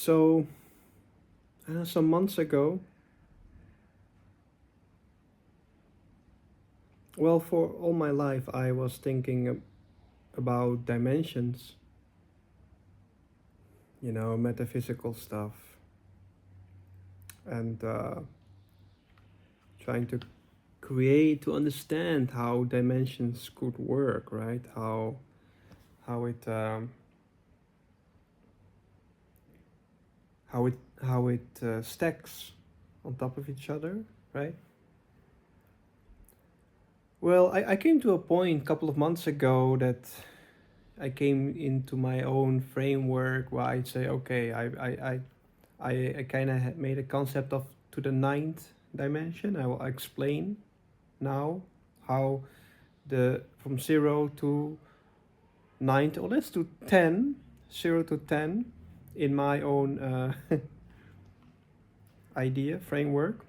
So, some months ago, well, for all my life, I was thinking about dimensions, metaphysical stuff, and trying to to understand how dimensions could work, right? How it how it how it stacks on top of each other, right? Well, I came to a point a couple of months ago that I came into my own framework where I'd say, okay, I kind of made a concept of to the ninth dimension. I will explain now how the from 0 to 9, or let's do 10, 0 to 10 in my own idea framework.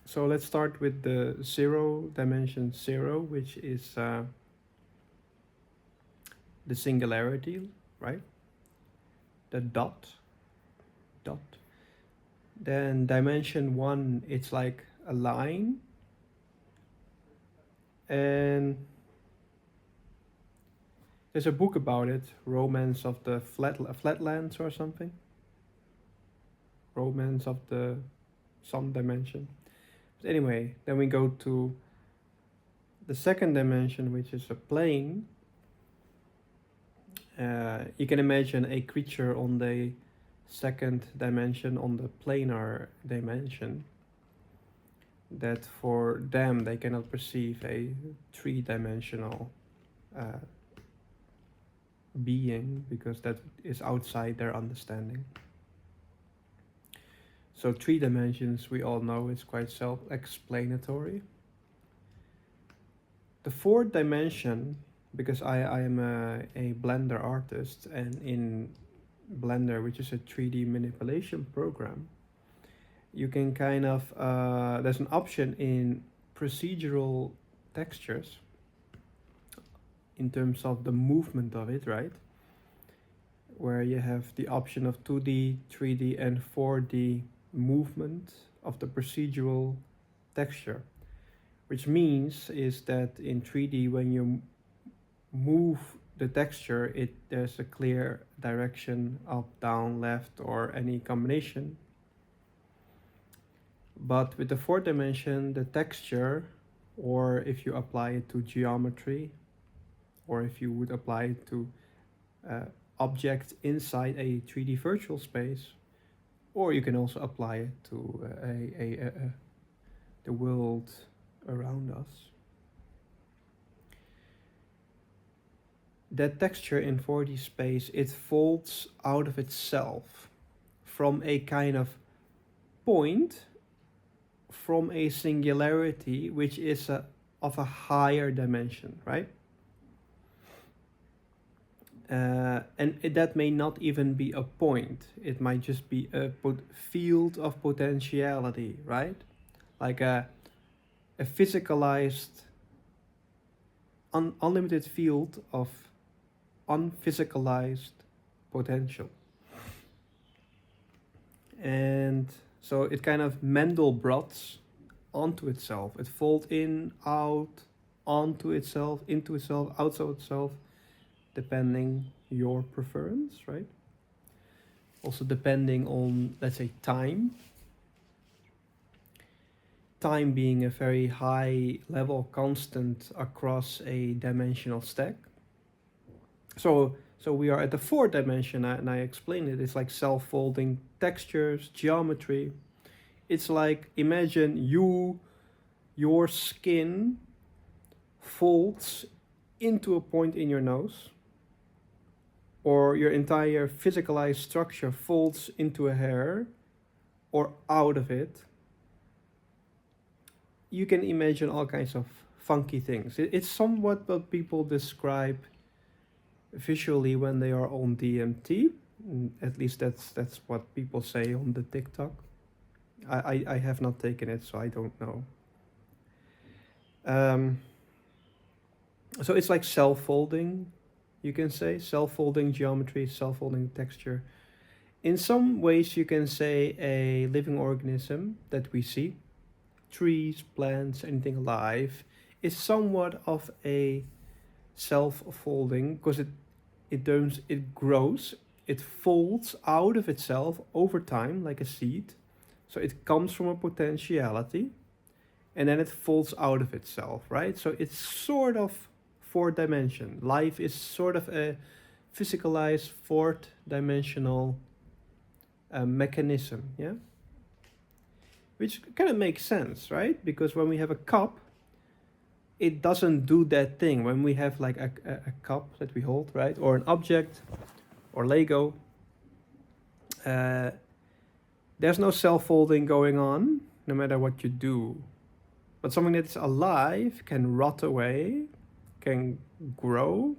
So let's start with the 0 dimension 0, which is the singularity, right? The dot. Then dimension 1, it's like a line. And there's a book about it, Romance of the Flatlands or something. Romance of the some dimension. But anyway, then we go to the second dimension, which is a plane. You can imagine a creature on the second dimension, on the planar dimension, that for them they cannot perceive a three-dimensional being, because that is outside their understanding. So 3 dimensions, we all know, is quite self-explanatory. The 4th dimension, because I am a Blender artist, and in Blender, which is a 3D manipulation program, you can kind of, there's an option in procedural textures in terms of the movement of it, right? Where you have the option of 2D, 3D, and 4D movement of the procedural texture, which means is that in 3D, when you move the texture, there's a clear direction, up, down, left, or any combination. But with the 4th dimension, the texture, or if you apply it to geometry, or if you would apply it to objects inside a 3D virtual space, or you can also apply it to the world around us. That texture in 4D space, it folds out of itself from a kind of point, from a singularity, which is of a higher dimension, right? And that may not even be a point. It might just be a field of potentiality, right? Like a physicalized, unlimited field of unphysicalized potential. And so it kind of Mandelbrots onto itself. It folds in, out, onto itself, into itself, outside itself, depending your preference, right? Also depending on, let's say, time. Time being a very high level constant across a dimensional stack. So we are at the 4th dimension, and I explained it. It's like self-folding textures, geometry. It's like, imagine your skin folds into a point in your nose, or your entire physicalized structure folds into a hair, or out of it. You can imagine all kinds of funky things. It's somewhat what people describe visually when they are on DMT. At least that's what people say on the TikTok. I have not taken it, so I don't know. So it's like self-folding, you can say, self-folding geometry, self-folding texture. in some ways you can say a living organism that we see, trees, plants, anything alive, is somewhat of a self-folding, because it grows, it folds out of itself over time like a seed. So it comes from a potentiality, and then it folds out of itself, right? So it's sort of fourth dimension. Life is sort of a physicalized fourth dimensional mechanism, yeah? Which kind of makes sense, right? Because when we have a cup, it doesn't do that thing. When we have like a cup that we hold, right? Or an object, or Lego, there's no self-folding going on, no matter what you do. But something that's alive can rot away, can grow.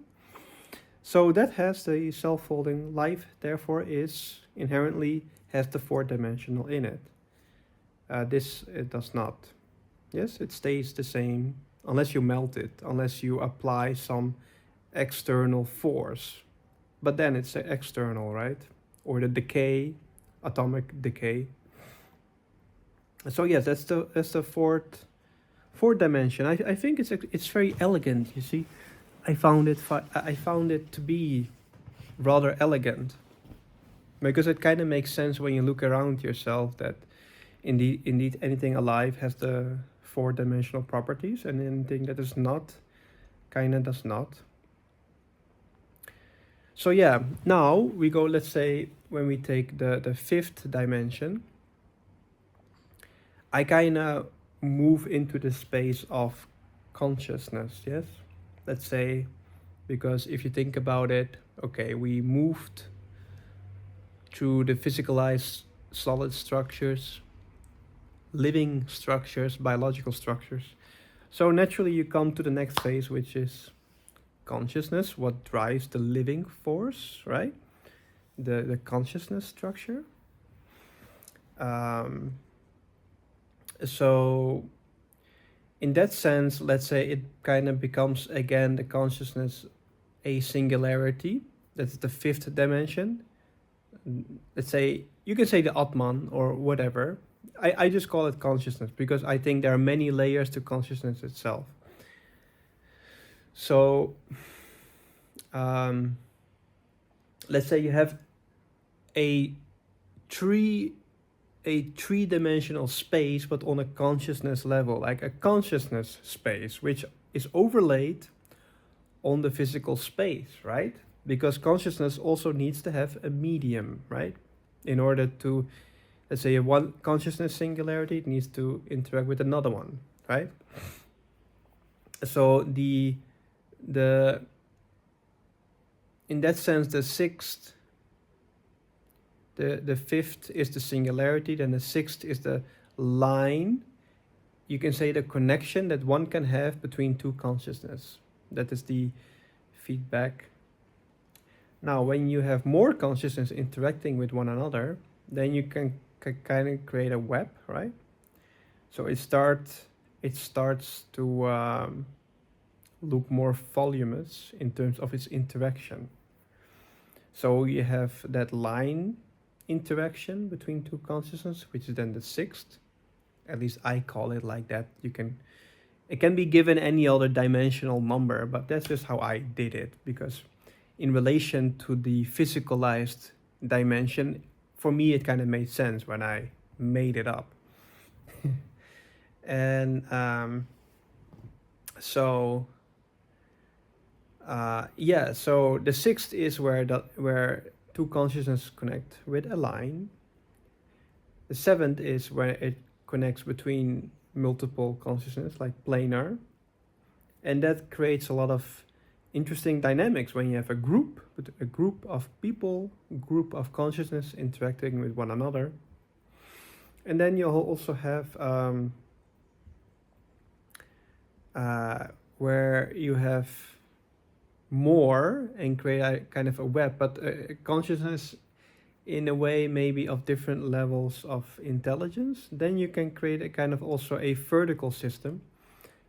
So that has the self-folding. Life, therefore, is inherently has the fourth dimensional in it. This it does not. Yes, it stays the same unless you melt it, unless you apply some external force. But then it's external, right? Or the decay, atomic decay. So yes, that's the fourth dimension. I think it's very elegant. You see, I found it to be rather elegant, because it kind of makes sense when you look around yourself that indeed anything alive has the four dimensional properties, and anything that is not kind of does not. So yeah, now we go, let's say, when we take the fifth dimension, I kind of move into the space of consciousness, yes? Let's say, because if you think about it, okay, we moved through the physicalized solid structures, living structures, biological structures. So naturally you come to the next phase, which is consciousness, what drives the living force, right? The consciousness structure. So in that sense, let's say it kind of becomes again the consciousness a singularity. That's the fifth dimension. Let's say you can say the Atman or whatever. I just call it consciousness because I think there are many layers to consciousness itself. So let's say you have a three-dimensional space, but on a consciousness level, like a consciousness space, which is overlaid on the physical space, right? Because consciousness also needs to have a medium, right? In order to, let's say, one consciousness singularity, it needs to interact with another one, right? So in that sense, the fifth is the singularity, then the sixth is the line. You can say the connection that one can have between two consciousness. That is the feedback. Now, when you have more consciousness interacting with one another, then you can kind of create a web, right? So it starts to look more voluminous in terms of its interaction. So you have that line interaction between two consciousness, which is then the sixth. At least I call it like that. It can be given any other dimensional number, but that's just how I did it, because in relation to the physicalized dimension, for me it kind of made sense when I made it up. And so the sixth is where two consciousness connect with a line. The seventh is where it connects between multiple consciousness, like planar. And that creates a lot of interesting dynamics when you have a group of people, group of consciousness interacting with one another. And then you'll also have where you have more and create a kind of a web, but consciousness in a way maybe of different levels of intelligence. Then you can create a kind of also a vertical system.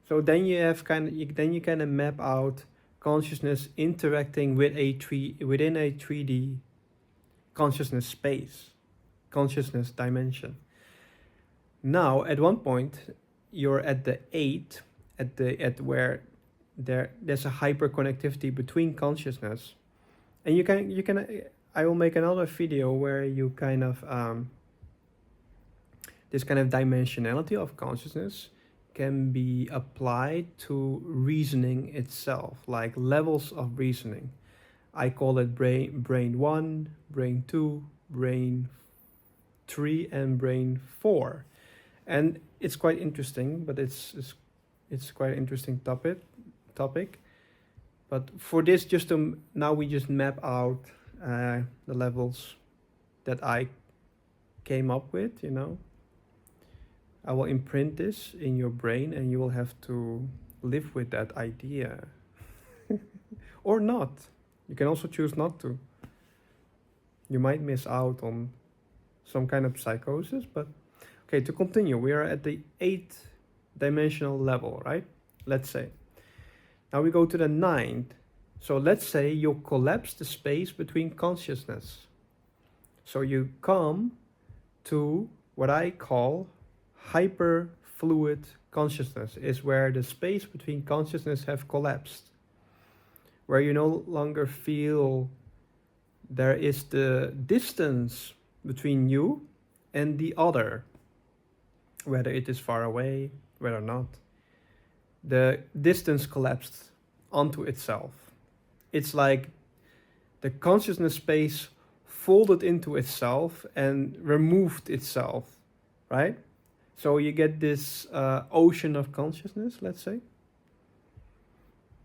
So then you have you kind of map out consciousness interacting with within a 3D consciousness space, consciousness dimension. Now, at one point, you're at the 8, at where there's a hyperconnectivity between consciousness, and you can. I will make another video where you kind of this kind of dimensionality of consciousness can be applied to reasoning itself, like levels of reasoning. I call it brain 1, brain 2, brain 3, and brain 4. And it's quite interesting, but it's quite an interesting topic. But for this, now we just map out the levels that I came up with, you know. I will imprint this in your brain and you will have to live with that idea. Or not. You can also choose not to. You might miss out on some kind of psychosis, but okay, to continue, we are at the 8th dimensional level, right? Let's say. Now we go to the 9th. So let's say you collapse the space between consciousness. So you come to what I call hyperfluid consciousness, is where the space between consciousness have collapsed, where you no longer feel there is the distance between you and the other, whether it is far away, whether not. The distance collapsed onto itself. It's like the consciousness space folded into itself and removed itself, right? So you get this ocean of consciousness, let's say.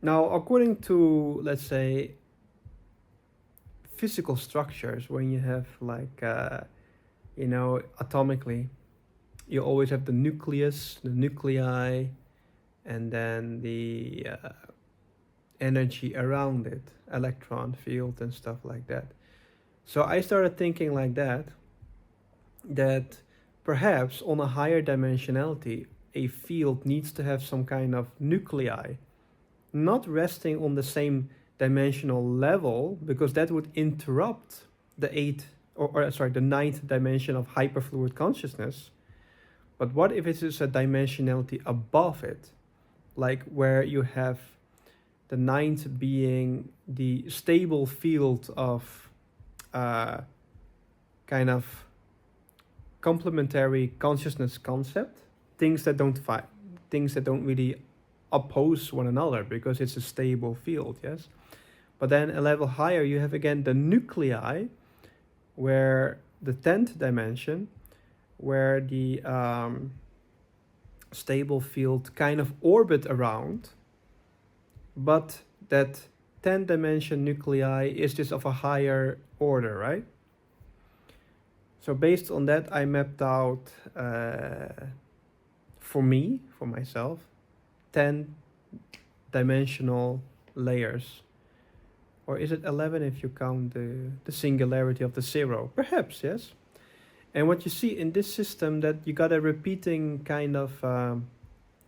Now, according to, let's say, physical structures, when you have like, atomically, you always have the nucleus, the nuclei, and then the energy around it, electron field and stuff like that. So I started thinking like that perhaps on a higher dimensionality, a field needs to have some kind of nuclei, not resting on the same dimensional level, because that would interrupt the the 9th dimension of hyperfluid consciousness. But what if it is a dimensionality above it, like where you have the 9th being the stable field of kind of complementary consciousness concept, things that don't really oppose one another because it's a stable field, yes? But then a level higher, you have again the nuclei, where the 10th dimension, where the stable field kind of orbit around, but that 10th dimension nuclei is just of a higher order, right? So based on that, I mapped out, for myself, 10 dimensional layers. Or is it 11 if you count the singularity of the 0? Perhaps, yes. And what you see in this system, that you got a repeating kind of,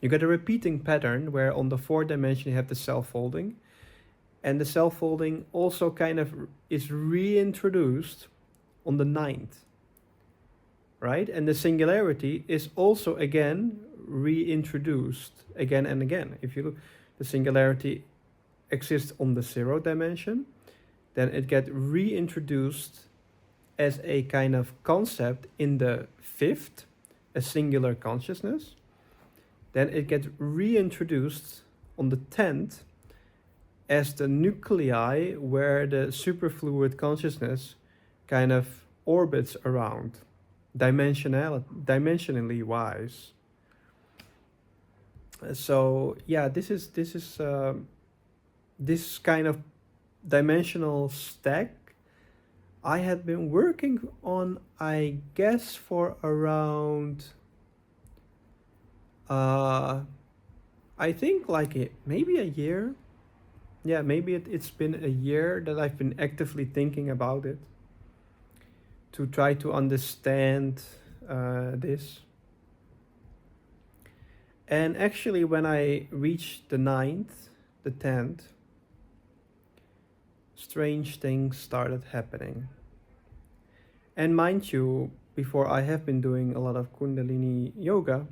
you got a repeating pattern where on the 4th dimension you have the self-folding. And the self-folding also kind of is reintroduced on the 9th. Right? And the singularity is also again reintroduced again and again. If you look, the singularity exists on the 0th dimension, then it gets reintroduced as a kind of concept in the 5th, a singular consciousness. Then it gets reintroduced on the 10th as the nuclei where the superfluid consciousness kind of orbits around, dimensionally wise. So yeah, this kind of dimensional stack I had been working on, I guess, for around I think like maybe a year. Yeah, maybe it's been a year that I've been actively thinking about it, to try to understand this. And actually, when I reached the 9th, the 10th, strange things started happening. And mind you, before I have been doing a lot of Kundalini yoga,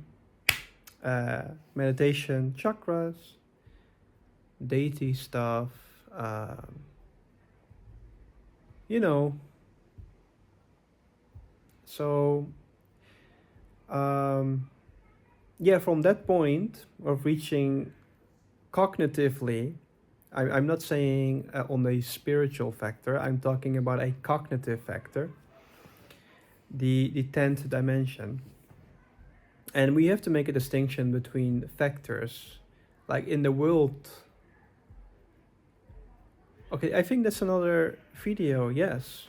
meditation, chakras, deity stuff, um, you know. So, um, yeah, from that point of reaching cognitively, I'm not saying on a spiritual factor, I'm talking about a cognitive factor, the 10th dimension. And we have to make a distinction between factors. Like in the world. Okay, I think that's another video, yes.